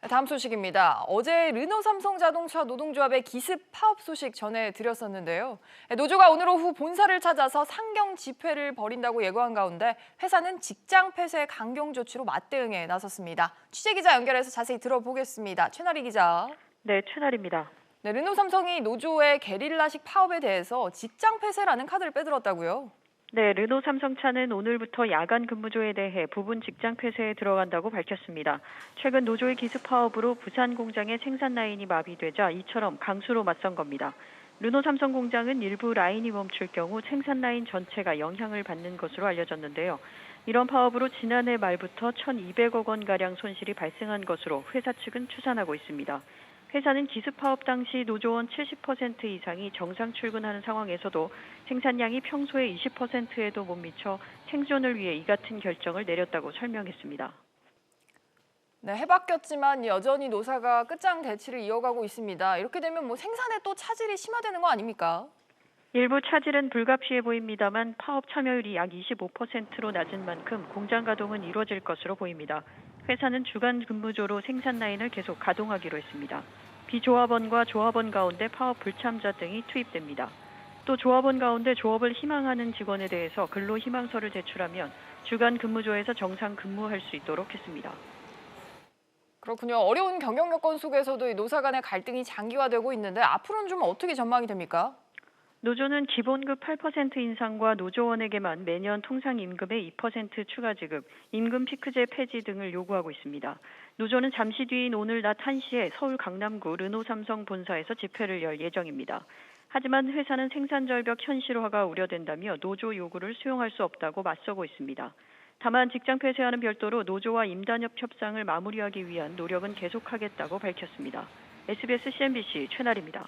다음 소식입니다. 어제 르노 삼성 자동차 노동조합의 기습 파업 소식 전해드렸었는데요. 노조가 오늘 오후 본사를 찾아서 상경 집회를 벌인다고 예고한 가운데 회사는 직장 폐쇄 강경 조치로 맞대응에 나섰습니다. 취재기자 연결해서 자세히 들어보겠습니다. 최나리 기자. 네, 최나리입니다. 네, 르노 삼성이 노조의 게릴라식 파업에 대해서 직장 폐쇄라는 카드를 빼들었다고요? 네, 르노 삼성차는 오늘부터 야간 근무조에 대해 부분 직장 폐쇄에 들어간다고 밝혔습니다. 최근 노조의 기습 파업으로 부산 공장의 생산 라인이 마비되자 이처럼 강수로 맞선 겁니다. 르노 삼성 공장은 일부 라인이 멈출 경우 생산 라인 전체가 영향을 받는 것으로 알려졌는데요. 이런 파업으로 지난해 말부터 1,200억 원가량 손실이 발생한 것으로 회사 측은 추산하고 있습니다. 회사는 기습 파업 당시 노조원 70% 이상이 정상 출근하는 상황에서도 생산량이 평소의 20%에도 못 미쳐 생존을 위해 이 같은 결정을 내렸다고 설명했습니다. 네, 해바뀌었지만 여전히 노사가 끝장 대치를 이어가고 있습니다. 이렇게 되면 생산에 또 차질이 심화되는 거 아닙니까? 일부 차질은 불가피해 보입니다만 파업 참여율이 약 25%로 낮은 만큼 공장 가동은 이루어질 것으로 보입니다. 회사는 주간 근무조로 생산 라인을 계속 가동하기로 했습니다. 비조합원과 조합원 가운데 파업 불참자 등이 투입됩니다. 또 조합원 가운데 조업을 희망하는 직원에 대해서 근로 희망서를 제출하면 주간 근무조에서 정상 근무할 수 있도록 했습니다. 그렇군요. 어려운 경영 여건 속에서도 이 노사 간의 갈등이 장기화되고 있는데 앞으로는 좀 어떻게 전망이 됩니까? 노조는 기본급 8% 인상과 노조원에게만 매년 통상임금의 2% 추가 지급, 임금 피크제 폐지 등을 요구하고 있습니다. 노조는 잠시 뒤인 오늘 낮 1시에 서울 강남구 르노삼성 본사에서 집회를 열 예정입니다. 하지만 회사는 생산 절벽 현실화가 우려된다며 노조 요구를 수용할 수 없다고 맞서고 있습니다. 다만 직장 폐쇄와는 별도로 노조와 임단협 협상을 마무리하기 위한 노력은 계속하겠다고 밝혔습니다. SBS CNBC 최나리입니다.